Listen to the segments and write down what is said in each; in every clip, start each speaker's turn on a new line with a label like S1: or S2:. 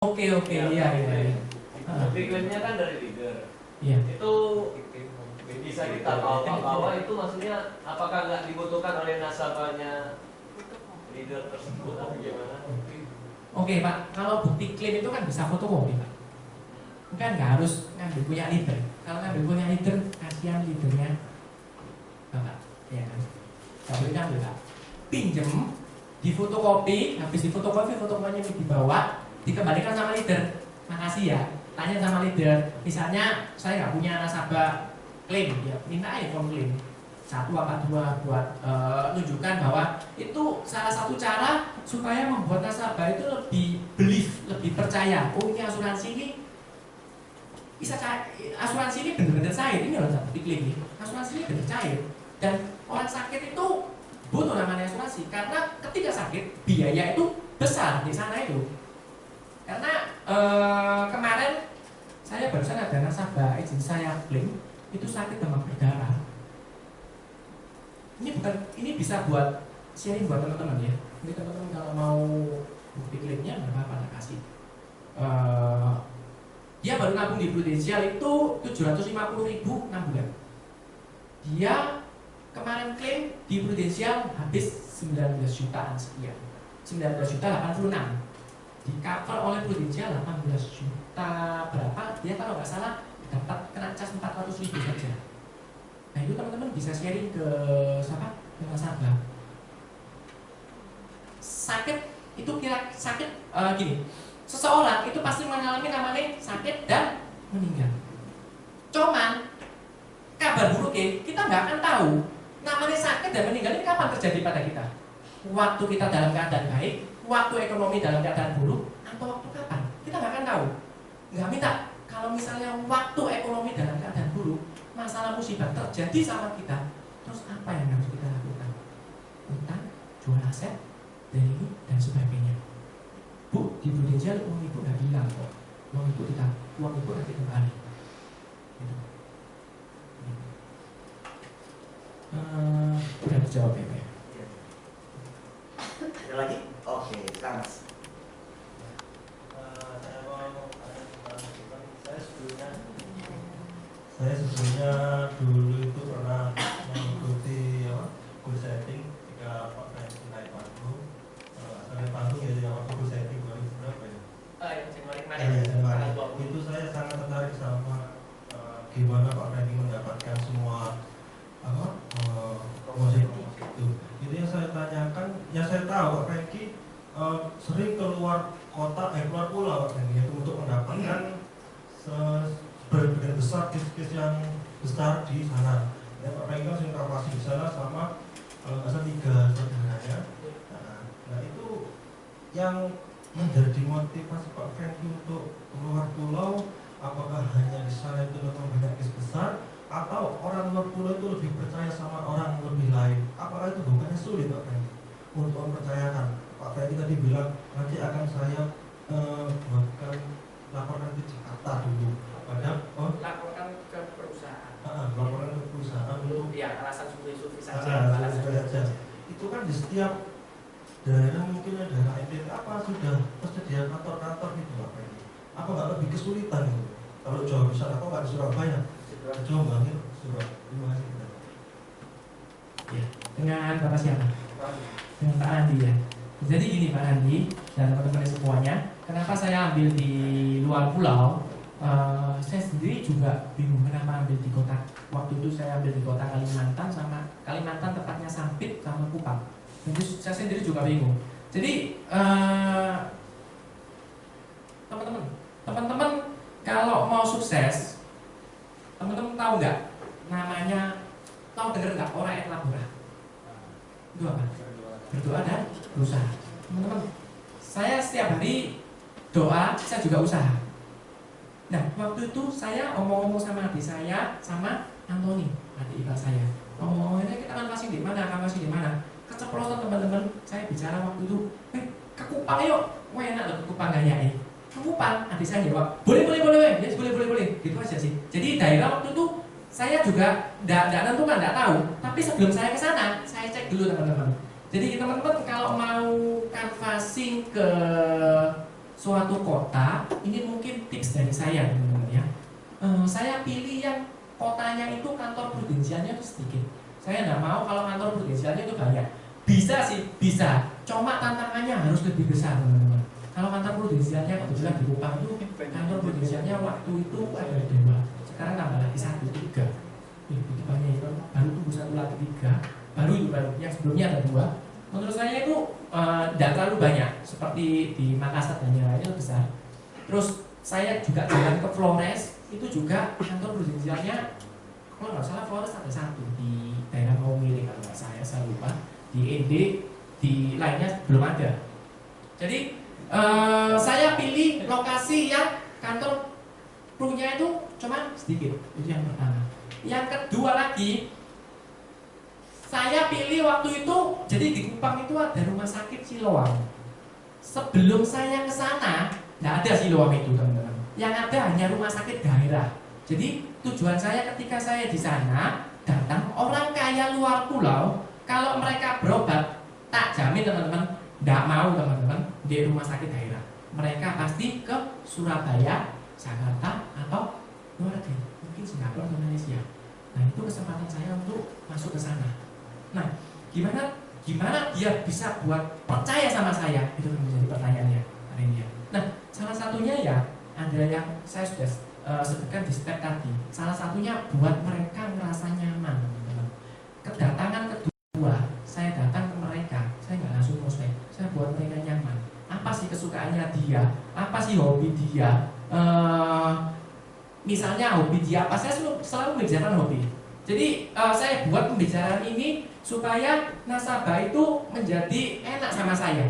S1: Oke, iya.
S2: Klaimnya kan dari leader.
S1: Iya.
S2: Itu bisa kita bawa itu maksudnya apakah nggak dibutuhkan oleh nasabahnya leader tersebut atau gimana?
S1: Oke Pak, kalau bukti klaim itu kan bisa fotokopi Pak. Kan nggak harus ngambil punya leader. Kalau ngambil punya leader, kasihan leadernya Bapak, ya kan? Nggak boleh ngambil Pak. Pinjem, difotokopi, habis difotokopi, fotokopinya dibawa, dikembalikan sama leader. Makasih ya, tanya sama leader. Misalnya saya nggak punya nasabah klaim, ya minta iPhone klaim 1 apa 2 buat tunjukkan bahwa itu salah satu cara supaya membuat nasabah itu lebih belief, lebih percaya. Oh ini asuransi ini bisa asuransi ini benar-benar cair. Ini loh seperti klaim ini. Asuransi ini benar cair. Dan orang sakit itu butuh namanya asuransi karena ketika sakit biaya itu besar di sana itu. Karena kemarin saya barusan ada nasabah izin saya klaim itu sakit demam berdarah. Ini bisa buat sharing buat teman-teman ya. Ini teman-teman kalau mau bukti klaimnya nggak apa-apa tak kasih. Dia baru nabung di Prudential itu 750.000 6 bulan. Dia kemarin klaim di Prudential habis 19 jutaan sekian. 19 juta 86. Di cover oleh Prudential 18 juta berapa? Dia kalau nggak salah dapat kena cas 400.000 saja. Nah itu teman-teman bisa sharing ke siapa? Ke nasabah. Sakit itu kira sakit gini. Seseorang itu pasti mengalami namanya sakit dan meninggal. Cuman kabar buruknya kita nggak akan tahu namanya sakit dan meninggal ini kapan terjadi pada kita. Waktu kita dalam keadaan baik, waktu ekonomi dalam keadaan buruk, atau waktu kapan? Kita nggak akan tahu. Nggak minta. Kalau misalnya waktu ekonomi dalam keadaan buruk, masalah musibah terjadi sama kita, terus apa yang harus kita lakukan? Utang, jual aset, dan ini dan sebagainya. Bu, di Prudential uang ibu nggak hilang kok. Uang ibu nanti kembali. Gitu. Udah dijawab ya Pak?
S3: Ada lagi? Oke, Kans.
S4: Saya sebelumnya dulu itu pernah mengikuti goal setting ketika Pak Franky naik panggung. Naik panggung ya yang waktu goal setting 2000 berapa ya?
S2: Januari
S4: Januari. Itu saya sangat tertarik sama gimana Pak Franky mendapatkan semua promosi itu. Itu yang saya tanyakan, yang saya tahu Pak Franky sering keluar kota, keluar pulau Pak Franky itu untuk mendapatkan sebagian besar kes-kes yang besar di sana. Ya, Pak Franky kan sering operasi di sana sama kalau nggak salah 3 saudaranya. Nah itu yang menjadi motivasi Pak Franky untuk keluar pulau. Apakah hanya di sana itu memang banyak kes besar, atau orang luar pulau itu lebih percaya sama orang lebih lain? Apakah itu bukannya sulit Pak Franky untuk mempercayakan? Pak Franky tadi bilang nanti akan saya buatkan laporan ke Jakarta dulu. Padahal
S1: Laporkan ke perusahaan.
S4: laporan ke perusahaan untuk
S1: Ya alasan survei saja.
S4: saja. Itu kan di setiap daerah mungkin ada daerah NTT apa sudah tersedia kantor-kantor gitu Pak Franky. Apa nggak lebih kesulitan gitu? Kalau Jawa besar apa nggak di Surabaya? Jombang itu Surabaya. Terima kasih.
S1: Ya, dengan Bapak siapa? Dengan Pak Andi ya. Jadi gini Pak Andi dan teman-teman semuanya, kenapa saya ambil di luar pulau? Saya sendiri juga bingung kenapa ambil di kota. Waktu itu saya ambil di kota Kalimantan sama Kalimantan tepatnya Sampit sama Kupang. Jadi saya sendiri juga bingung. Jadi teman-teman kalau mau sukses, teman-teman tahu nggak namanya? Tahu dengar nggak orang et labora? Itu apa? Berdoa dan berusaha. Teman-teman, saya setiap hari doa, saya juga usaha. Nah, waktu itu saya omong-omong sama adik saya, sama Antoni, adik ipar saya. Omong-omongnya kita kan masih di mana? Keceplosan teman-teman. Saya bicara waktu itu, ke Kupang yuk. Wah enak loh ke Kupang gayanya. Ke Kupang, adik saya jawab, boleh. Yes, boleh. Gitu aja sih. Jadi daerah waktu itu saya juga tidak tentukan, tidak tahu. Tapi sebelum saya ke sana, saya cek dulu teman-teman. Jadi teman-teman kalau mau canvassing ke suatu kota, ini mungkin tips dari saya teman-teman ya. Saya pilih yang kotanya itu kantor prudensialnya itu sedikit. Saya nggak mau kalau kantor prudensialnya itu banyak. Bisa sih, bisa. Cuma tantangannya harus lebih besar teman-teman. Kalau kantor prudensialnya kebetulan di Kupang itu kantor prudensialnya waktu itu ada 2, sekarang tambah lagi 1, 3. Itu banyak itu, baru tumbuh 1 lagi 3, baru yang sebelumnya ada 2. Menurut saya itu tidak terlalu banyak seperti di Makassar dan yang lainnya besar. Terus saya juga jalan ke Flores, itu juga kantor prudensialnya kalau nggak salah Flores ada 1 di daerah Maumere kalau nggak saya lupa. Di ND, di lainnya belum ada. Jadi saya pilih lokasi yang kantor prunya itu cuma sedikit. Itu yang pertama. Yang kedua lagi, saya pilih waktu itu, jadi di Kupang itu ada rumah sakit Siloam. Sebelum saya ke sana, nggak ada Siloam itu teman-teman. Yang ada hanya rumah sakit daerah. Jadi tujuan saya ketika saya di sana, datang orang kaya luar pulau, kalau mereka berobat, tak jamin teman-teman, nggak mau teman-teman di rumah sakit daerah. Mereka pasti ke Surabaya, Jakarta, atau luar negeri, mungkin Singapura atau Malaysia. Nah itu kesempatan saya untuk masuk ke sana. Nah, gimana dia bisa buat percaya sama saya? Itu kan menjadi pertanyaannya hari ini. Nah, salah satunya ya ada yang saya sudah sebutkan di step tadi. Salah satunya buat mereka merasa nyaman, teman-teman. Kedatangan kedua, saya datang ke mereka, saya nggak langsung prospek, saya buat mereka nyaman. Apa sih kesukaannya dia? Apa sih hobi dia? Misalnya hobi dia apa? Saya selalu membicarakan hobi. Jadi saya buat pembicaraan ini supaya nasabah itu menjadi enak sama saya.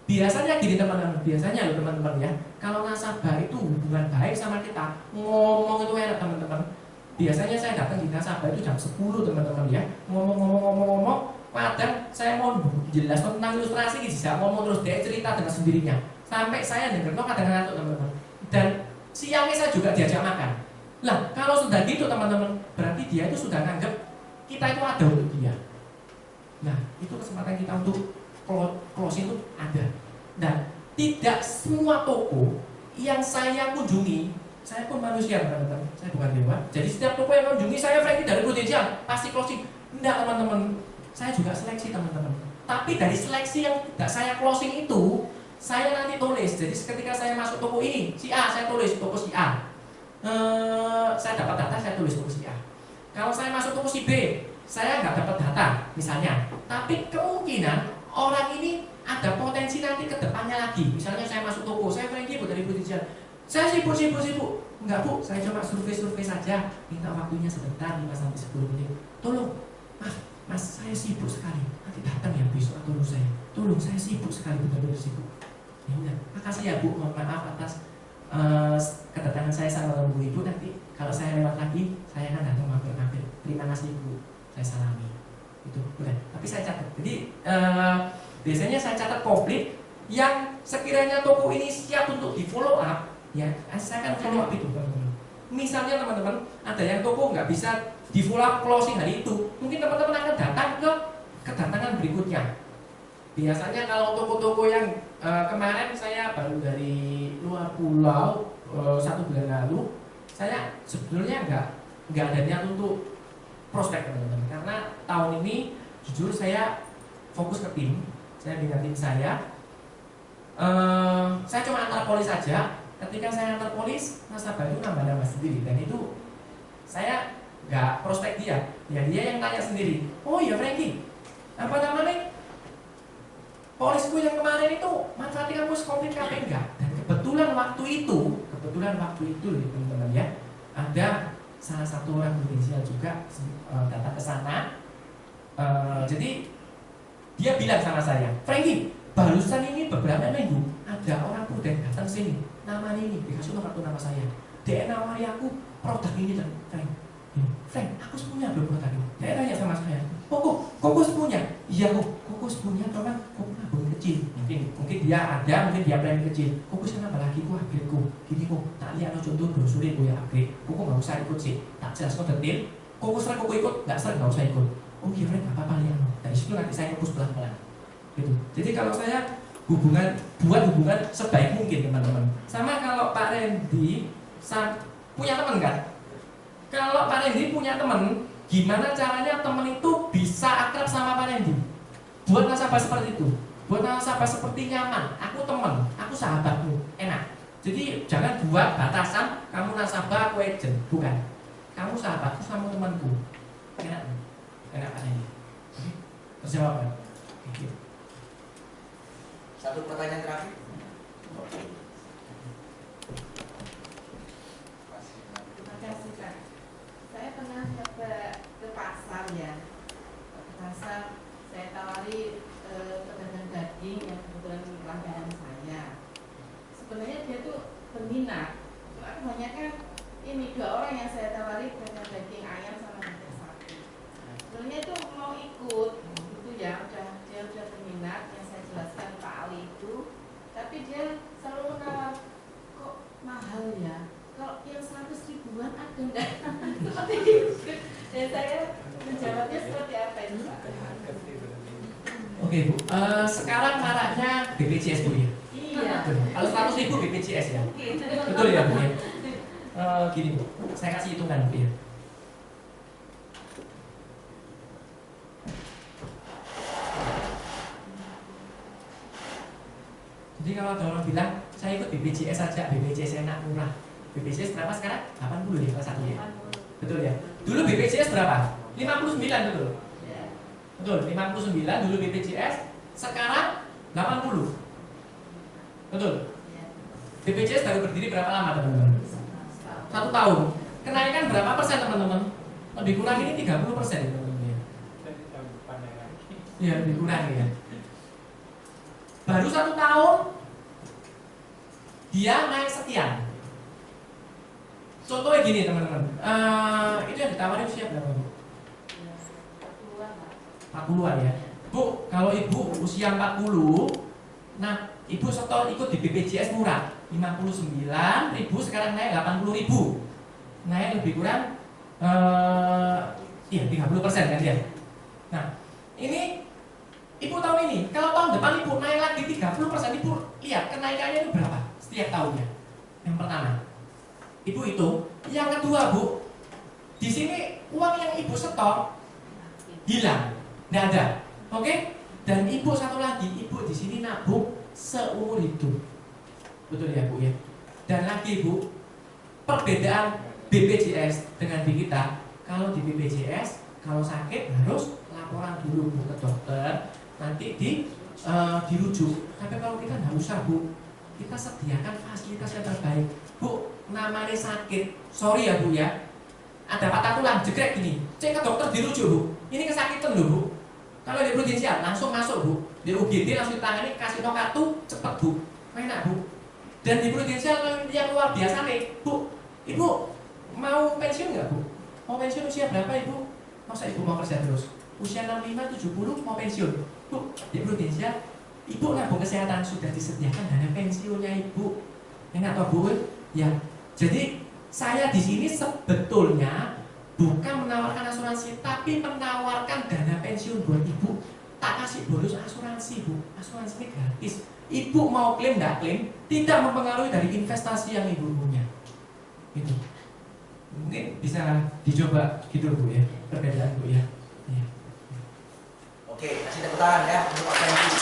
S1: Biasanya gini teman-teman, biasanya loh teman-teman ya, kalau nasabah itu hubungan baik sama kita, ngomong itu enak teman-teman. Biasanya saya datang di nasabah itu jam 10 teman-teman ya, ngomong, padahal saya mau jelas tentang ilustrasi gitu, saya ngomong terus dia cerita dengan sendirinya, sampai saya dengar kadang-kadang ngantuk teman-teman. Dan siangnya saya juga diajak makan. Lah kalau sudah gitu teman-teman, berarti dia itu sudah nganggap kita itu ada untuk dia. Nah itu kesempatan kita untuk closing itu ada. Dan tidak semua toko yang saya kunjungi, saya pun manusia teman-teman, saya bukan dewa. Jadi setiap toko yang kunjungi saya Franky dari prudensial pasti closing. Enggak teman-teman, saya juga seleksi teman-teman. Tapi dari seleksi yang tidak saya closing itu, saya nanti tulis. Jadi ketika saya masuk toko ini, si A saya tulis toko si A. Saya dapat data, saya tulis toko si A. Kalau saya masuk toko si B, saya nggak dapat data misalnya. Tapi kemungkinan orang ini ada potensi nanti ke depannya lagi. Misalnya saya masuk toko, saya Franky dari prudensial. Saya sibuk. Enggak bu, saya cuma survei saja. Minta waktunya sebentar, 5-10 menit. Tolong, mas saya sibuk sekali. Nanti datang ya besok atau lusa saya. Tolong, saya sibuk sekali, benar-benar sibuk. Ya udah, makasih ya bu, mohon maaf atas kedatangan saya sama ibu. Nanti kalau saya lewat lagi, saya akan datang mampir. Terima kasih bu, saya salami. Itu udah. Tapi saya catat. Jadi biasanya saya catat komplit yang sekiranya toko ini siap untuk di follow up, ya saya akan follow up itu teman-teman. Misalnya teman-teman ada yang toko nggak bisa di follow up closing hari itu, mungkin teman-teman akan datang ke kedatangan berikutnya. Biasanya kalau toko-toko yang kemarin saya baru dari luar pulau 1 bulan lalu, saya sebetulnya nggak ada niat untuk prospek teman-teman, karena tahun ini jujur saya fokus ke tim, saya dengan tim saya cuma antar polis saja. Ketika saya antar polis, nasabah itu nambah sendiri, dan itu saya nggak prospek dia, ya dia yang tanya sendiri. Oh iya Franky, apa namanya? Polisku yang kemarin itu manfaatkan kampus komplit KP enggak? Dan kebetulan waktu itu teman-teman ya, ada salah satu orang prudensial juga datang ke sana. Jadi dia bilang sama saya, Franky, barusan ini beberapa minggu ada orang pruden datang sini, nama ini dikasih nomor kartu nama saya. Dia nawari aku produk ini dan Frank, aku punya belum produk ini. Dia tanya sama saya, kok punya? Iya kok punya, teman, kok nabung kecil. Mungkin dia ada, mungkin dia plan kecil. Kok sana lagi ku upgrade ku. Gini kok, tak lihat contoh brosure ku ya upgrade. Kok nggak usah ikut sih, tak jelas kok detail. Kok sering kok ikut, nggak sering nggak usah ikut. Oh iya Frank, nggak apa-apa lihat. Dari situ nanti saya fokus pelan-pelan. Gitu. Jadi kalau saya buat hubungan sebaik mungkin teman-teman. Sama kalau Pak Randy punya teman kan? Kalau Pak Randy punya teman, gimana caranya teman itu bisa akrab sama Pak Randy? Buat nasabah seperti itu, buat nasabah seperti nyaman. Aku teman, aku sahabatmu, enak. Jadi jangan buat batasan kamu nasabah, aku agent, bukan. Kamu sahabatku sama temanku, enak, enak Pak Randy. Terjawab kan?
S3: Satu pertanyaan terakhir.
S5: Terima kasih Pak. Saya pernah coba ke pasar ya. Ke pasar saya tawari pedagang daging yang kebetulan langganan saya. Sebenarnya dia tuh berminat. Cuma kebanyakan ini 2 orang yang saya tawari pedagang daging ayam sama daging sapi. Sebenarnya itu mau ikut gitu ya, dia udah berminat yang saya jelaskan Pak Ali itu, tapi dia selalu menawar kok mahal ya. Kalau yang 100 ribuan ada enggak? Seperti itu. Dan saya menjawabnya seperti apa itu Pak?
S1: Oke Bu, sekarang maraknya BPJS Bu ya?
S5: Iya.
S1: Kalau 100 ribu BPJS ya?
S5: Mungkin.
S1: Betul ya Bu ya? Gini Bu, saya kasih hitungan Bu ya. Jadi kalau ada orang bilang saya ikut BPJS saja, BPJS enak murah. BPJS berapa sekarang? 80 ya kelas 1 ya? Betul ya? Dulu BPJS berapa? 59 betul? Betul, 59 dulu BPJS, sekarang 80. Betul? BPJS baru berdiri berapa lama teman-teman? 1 tahun. Kenaikan berapa persen teman-teman? Lebih kurang ini 30% ya teman-teman ya? Iya, lebih kurang ya. Baru 1 tahun dia naik sekian. Contohnya gini teman-teman, itu yang ditawarin usia berapa Bu? 40-an ya. Bu, kalau ibu usia 40, nah ibu setor ikut di BPJS murah 59.000, sekarang naik 80.000, naik lebih kurang 30% kan ya. Nah ini ibu tahu ini, kalau tahun depan ibu naik lagi 30%, ibu lihat kenaikannya itu berapa setiap tahunnya. Yang pertama, ibu itu. Yang kedua Bu, di sini uang yang ibu setor hilang, nggak ada, oke? Dan ibu satu lagi, ibu di sini nabung seumur hidup, betul ya Bu ya? Dan lagi Bu, perbedaan BPJS dengan di kita, kalau di BPJS kalau sakit harus laporan dulu Bu ke dokter, nanti dirujuk. Tapi kalau kita nggak usah Bu, kita sediakan fasilitas yang terbaik. Bu, namanya sakit, sorry ya Bu ya, ada patah tulang, jegrek gini, cek ke dokter dirujuk Bu. Ini kesakitan loh Bu. Kalau di prudensial langsung masuk Bu, di UGD langsung ditangani, kasih no kartu, cepet Bu, enak Bu. Dan di prudensial yang luar biasa nih Bu, ibu mau pensiun nggak Bu? Mau pensiun usia berapa Ibu? Masa Ibu mau kerja terus? Usia 65, 70 mau pensiun Bu, di prudensial Ibu nabung kesehatan sudah disediakan dana pensiunnya Ibu. Enak toh Bu? Ya. Jadi saya di sini sebetulnya bukan menawarkan asuransi, tapi menawarkan dana pensiun buat Ibu. Tak kasih bonus asuransi Bu. Asuransi ini gratis. Ibu mau klaim nggak klaim, tidak mempengaruhi dari investasi yang Ibu punya. Itu mungkin bisa dicoba gitu Bu ya, perbedaan Bu ya.
S3: Oke, kasih tepuk tangan ya untuk apa yang